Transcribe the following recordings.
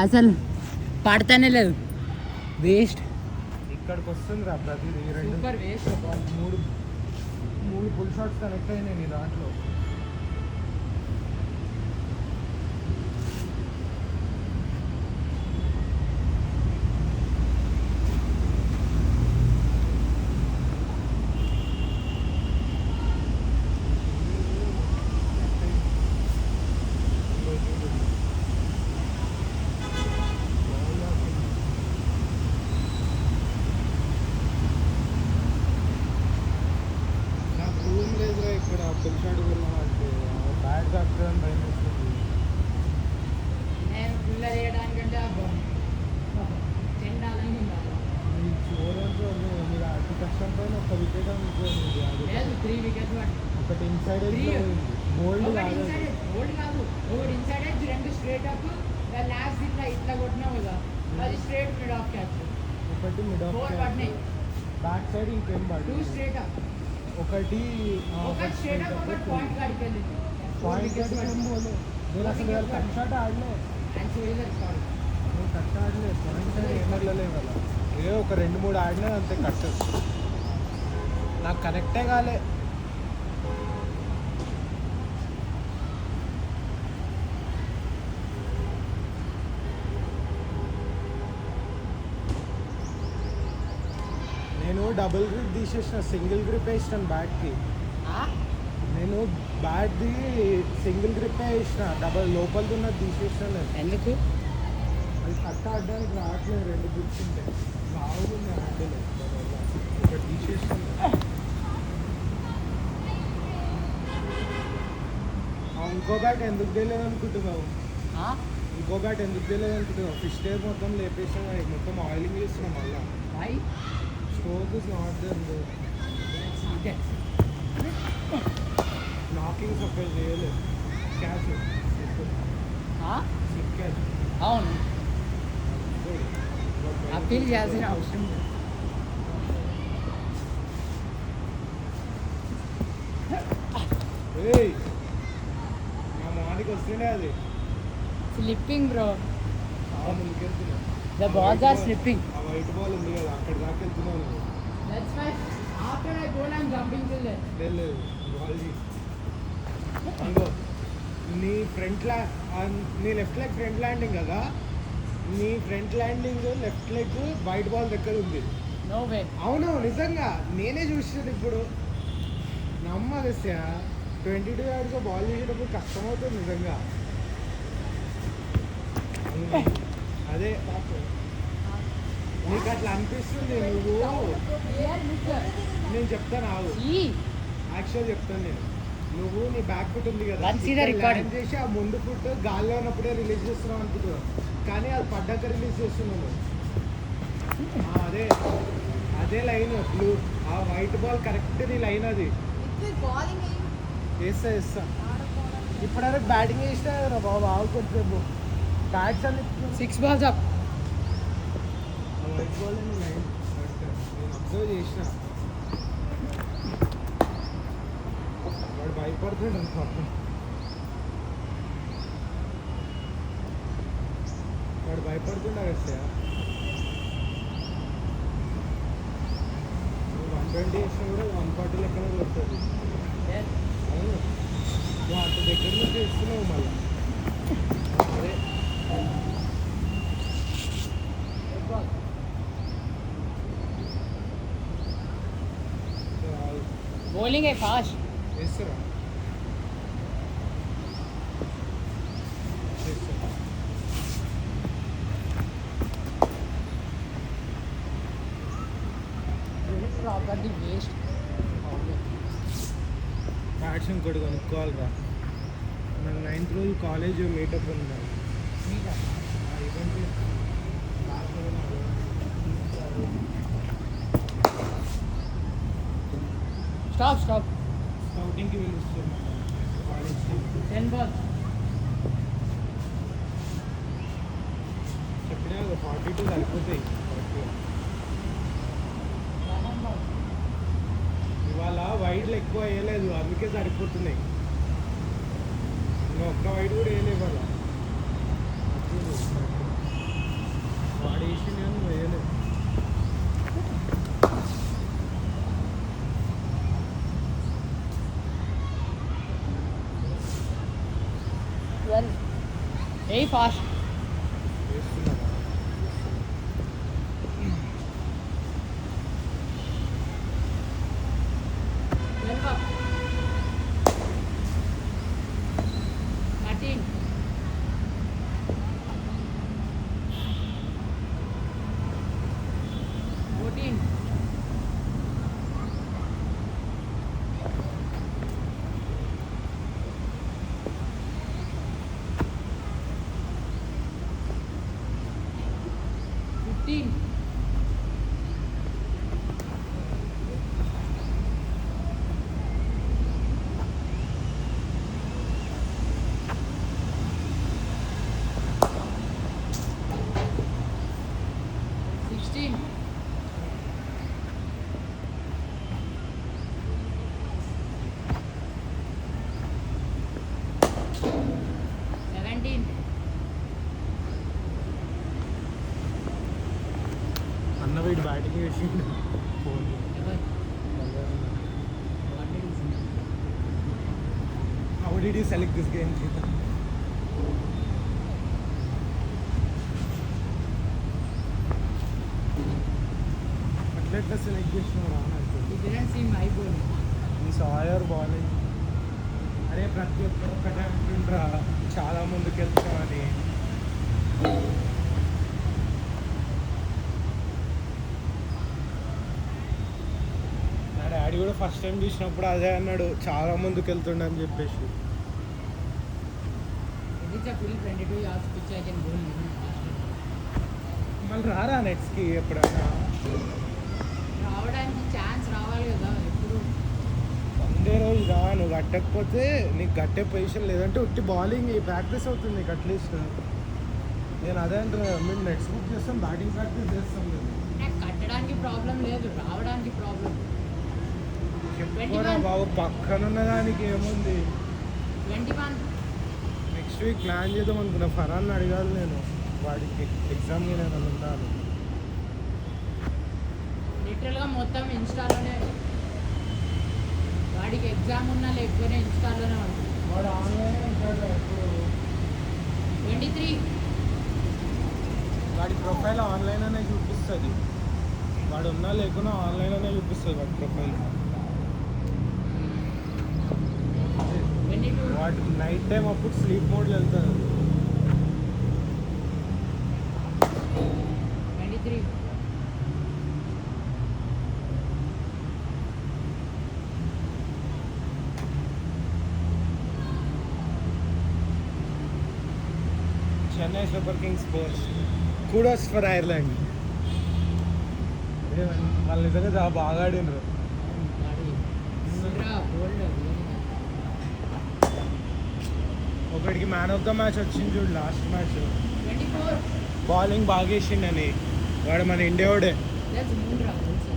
అసలు పడతానే లేదు, వేస్ట్. ఇక్కడికి వస్తుంది రా ప్రతిదీ. Super waste. మూడు ఫుల్ షాట్స్ కనెక్ట్ అయినాయి నీ దాంట్లో. ఫుల్ షాట్ కొన్నాం అంటే బ్యాడ్ కాస్తుందని భయం వేస్తుంది. నేను ఫుల్ చేయడానికంటే ఈ ఓవరాల్తో మీరు అతి కష్టం పైన ఒక వికెట్ లేదు, 3 వికెట్స్ ఒకటి ఇన్సైడ్ బోల్డ్ కాదు. బోల్డ్ కాదు, ఒకటి inside edge, 2 straight up, last ఇట్లా కొట్టినావు కదా, అది స్ట్రేట్ మిడ్ ఆఫ్ క్యాచ్. ఒకటి మిడ్ ఆఫ్ పడినాయి బ్యాక్ సైడ్ ఇంకేం పడి 2 స్ట్రేట్ అప్, ఒకటి స్ట్రేట్ అప్, ఒకటి పాయింట్ కాడికి వెళ్ళింది. పాయింట్ నేను అసలు వాళ్ళు కట్ షాట్ ఆడలే, నేను కట్ ఆడలే, పాయింట్ సైడ్ ఏం వెళ్ళలేదు కదా. ఏ ఒక 2-3 ఆడినా అంతే కట్. నాకు కనెక్టే కాలే. నేను డబుల్ గ్రిప్ తీసేసిన, సింగిల్ గ్రిప్ వేసిన బ్యాట్కి. నేను బ్యాట్ది సింగిల్ గ్రిప్ వేసిన, డబల్ లోపలిది ఉన్నది తీసేసిన. నేను ఎందుకు అది కట్ట ఆడడానికి రావట్లేదు, 2 గ్రిప్స్ ఉంటాయి, బాగుంది హ్యాండిల్. ఒకటి తీసేసిన. ఇంకో బ్యాట్ ఎందుకు తెలియదు అనుకుంటున్నావు? ఇంకో బ్యాట్ ఎందుకు తెలియదు అనుకుంటున్నావు? ఫిష్ టైర్ మొత్తం లేపేసాం, మొత్తం ఆయిలింగ్ చేస్తున్నాం. మళ్ళీ stroke is not there, knocking support చేయలేదు. Catch catch. అవును, అప్పీల్ చేయాల్సిన అవసరం లేదు. నా మార్నింగ్ వస్తుండే అది స్లిప్పింగ్ బ్రో, ముందుకెళ్తున్నా. The balls are slipping. ఆ వైట్ బాల్ ఉంది కదా, అక్కడి దాకా వెళ్తున్నాను. That's why after I goal I am jumping to that. లేదు బాల్ అంగో knee knee left leg front landing కదా, knee front landing left leg white ball దగ్గర ఉంది. No way. అవును, నిజంగా నేనే చూసాను ఇప్పుడు. నమ్మదస్య 22 yards బాల్ చేసేటప్పుడు కష్టమవుతుంది నిజంగా. అదే నీకు అట్లా అనిపిస్తుంది. నేను చెప్తాను ఆవు, యాక్చువల్ చెప్తాను. నువ్వు నీ బ్యాక్ ఫుట్ ఉంది కదా, ల్యాండ్ చేసి ఆ ముందు ఫుట్ గాల్లో ఉన్నప్పుడే రిలీజ్ చేస్తున్నావు అనుకుంటున్నావు, కానీ అది పడ్డాక రిలీజ్ చేస్తున్నావు. అదే లైన్ బ్లూ, ఆ వైట్ బాల్ కరెక్ట్ నీ లైన్. అది వేస్తా ఇప్పటివరకు బ్యాటింగ్ చేసినా కదా బాబు, ఆవుకొచ్చేపు బ్యాట్స్ అన్ని 6 balls up. White ball line నేను అబ్జర్వ్ చేసిన. వాడు భయపడుతుండే పాపం, వాడు భయపడుతుండే కదా. 120 వేసినా కూడా 140 లెక్కన కొడుతుంది. అవును, నువ్వు అంత దగ్గర నుంచి ఇస్తున్నావు మళ్ళీ. అదే Bowling है fast. వేస్తారా? Properly waste. బ్యాట్స్ ఇంకోటి కొనుక్కోవాలిరా. నాకు 9th రోజు కాలేజ్ మీటప్ ఉంది. Stop. స్కౌటింగ్కి వెళ్ళిస్తున్నాను కాలేజ్. 10 balls. చెప్పినా 42 సరిపోతాయి కరెక్ట్గా. ఇవాళ వైడ్లు ఎక్కువ వేయలేదు, అందుకే సరిపోతున్నాయి. ఇంకా ఒక్క వైడ్ కూడా వేయలేదు ఇవాళ. ఏ ఫాస్ట్ వేస్తున్నారా? 12 up. 13. 14. 15. 16. 17. అన్న వీడు బ్యాటింగ్ వేసిండు phone how did you select this game అట్లెట్లా సెలెక్ట్ చేసినారా He didn't see my ball. ఈ సాయర్ బౌలింగ్ అరే ప్రతి ఒక్కరు ఒకటే అంటుండ్రా చాలా ముందుకు వెళ్తామని నా డాడీ కూడా ఫస్ట్ టైం చూసినప్పుడు అదే అన్నాడు చాలా ముందుకు వెళ్తుండని చెప్పేసి It is a full 22 yards pitch I can bowl. మళ్ళీ రారా నెట్స్కి ఎప్పుడైనా రావడానికి ఛాన్స్ రావాలి కదా ఎప్పుడు వందే రోజు రా నువ్వు కట్టకపోతే నీకు కట్టే పొజిషన్ లేదంటే ఉట్టి బౌలింగ్ ప్రాక్టీస్ అవుతుంది నీకు అట్లీస్ట్ నేను అదే అంటున్నా మేము నెట్స్ బుక్ చేస్తాం బ్యాటింగ్ ప్రాక్టీస్ చేస్తాం లేదు నాకు కట్టడానికి ప్రాబ్లం లేదు రావడానికి ప్రాబ్లం చెప్పుకోరా బాబు పక్కన ఉన్న దానికి ఏముంది 21. నెక్స్ట్ వీక్ ప్లాన్ చేద్దాం అనుకున్నా ఫరాన్ని అడగాలి నేను వాడికి ఎగ్జామ్కి నేను ఉండాలి లిటరల్గా మొత్తం ఇన్స్టాలోనే వాడికి ఎగ్జామ్ ఉన్నా లేకపోయినా ఇన్స్టాలోనే ఉంటుంది వాడు ఆన్లైన్ ఉంటాడు ఎప్పుడు 23. వాడి ప్రొఫైల్ ఆన్లైన్ అనే చూపిస్తుంది వాడు ఉన్నా లేకున్నా ఆన్లైన్ అనే చూపిస్తుంది వాడి ప్రొఫైల్ 22. వాడు నైట్ టైం అప్పుడు స్లీప్ మోడ్లో వెళ్తుంది 23. Chennai super Kings sports kudos for Ireland వాళ్ళు నిజంగా చాలా బాగా ఆడినరు ఒకడికి మ్యాన్ ఆఫ్ ద మ్యాచ్ వచ్చింది చూడు లాస్ట్ మ్యాచ్ 24. బౌలింగ్ బాగా వేసిండని వాడు మన ఇండియా వాడే That's Mundra also.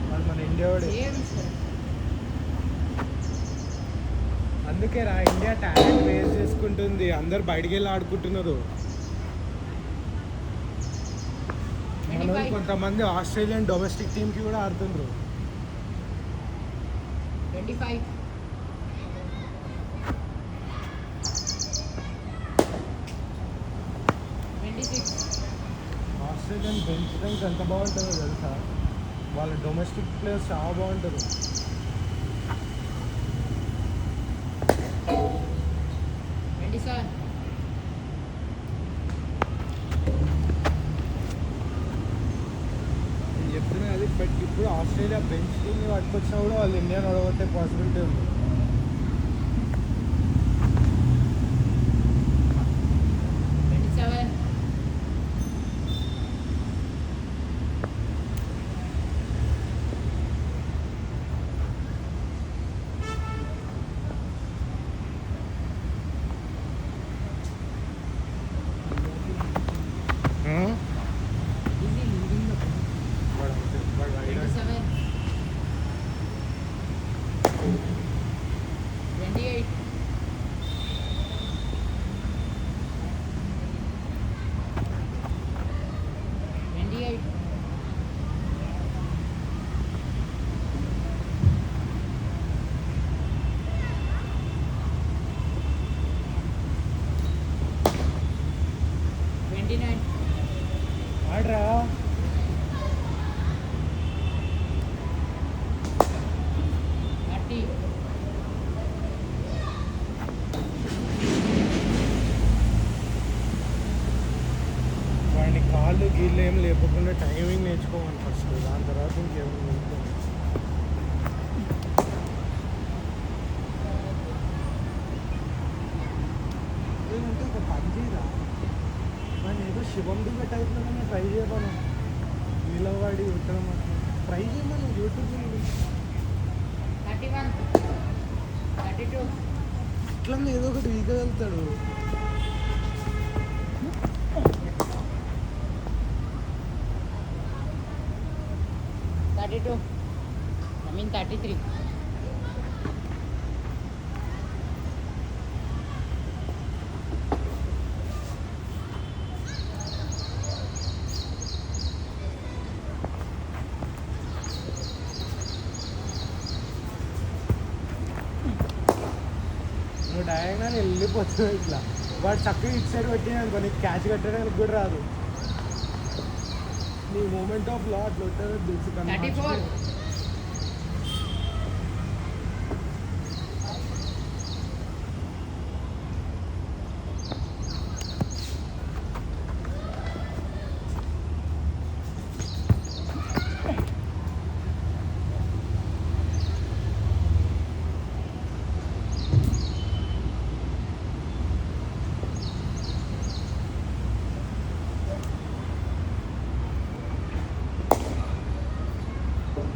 వాడు మన ఇండియా వాడే Same sir. అందుకే రా ఇండియా టాలెంట్ వేస్ట్ చేసుకుంటుంది అందరు బయటికి వెళ్ళి ఆడుకుంటున్నారు మనం 25. కొంతమంది ఆస్ట్రేలియన్ డొమెస్టిక్ టీంకి కూడా ఆడుతుండ్రు 25. 26. ఆస్ట్రేలియన్ బెంచ్ ర్యాంక్ ఎంత బాగుంటుందో తెలుసా వాళ్ళ డొమెస్టిక్ ప్లేయర్స్ చాలా బాగుంటారు 27. నేను చెప్తున్నా అది బట్ ఇప్పుడు ఆస్ట్రేలియా బెంచ్ టీమ్ని పట్టుకొచ్చినా కూడా వాళ్ళు ఇండియాని ఓడగొట్టే పాసిబిలిటీ ఉంది 27. Easy leading the వాడు 27. ఆడరా థర్టీ వాడిని కాళ్ళు గీళ్ళు ఏం లేపకుండా టైమింగ్ నేర్చుకోవాలి ఫస్ట్, దాని తర్వాత ఇంకేమైనా నేర్చుకోవాలి. ఏంటంటే ఒక పని చేయరా, వాడిని ఏదో శివం దిగ టైప్లో ట్రై చేయమను, నిలబడి ఉత్తరం ట్రై చేయమను యూట్యూబ్లో. 31 32 ఇట్లా ఏదో ఒకటి వీగలుగుతాడు. 32 I mean 33 నువ్వు డైరెక్ట్గా వెళ్ళిపోతున్నావు ఇట్లా, వాడు చక్కగా ఇటు సైడ్ పెట్టినానుకో నీకు క్యాచ్ కట్టడానికి కూడా రాదు. నీ మూమెంట్ ఆఫ్ లా అట్లా ఉంటుందో తెలుసు 34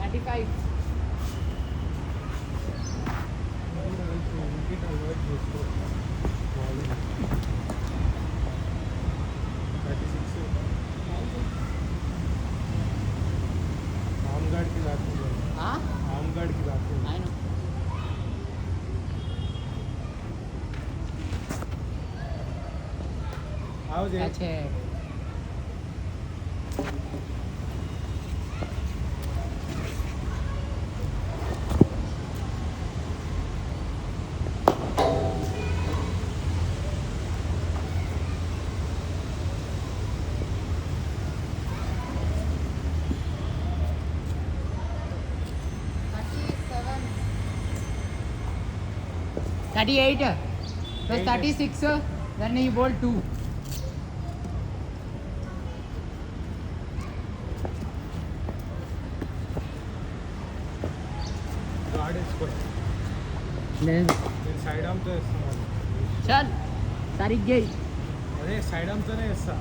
35 అలవాటు చేసుకో. 36 ఆమ్గాడికి దాకుండా, ఆమ్గాడికి దాకుండా. I know that's it $38 plus 36 then you bowl 2 God వేసుకో, లేదు నేను సైడ్ ఆమ్తో వేస్తున్నాను. చల్ సరిగ్గా ఎయ్. అదే సైడ్ ఆమ్తోనే వేస్తా.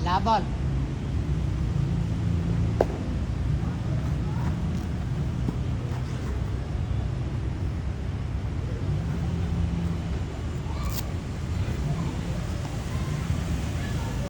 నా బాల్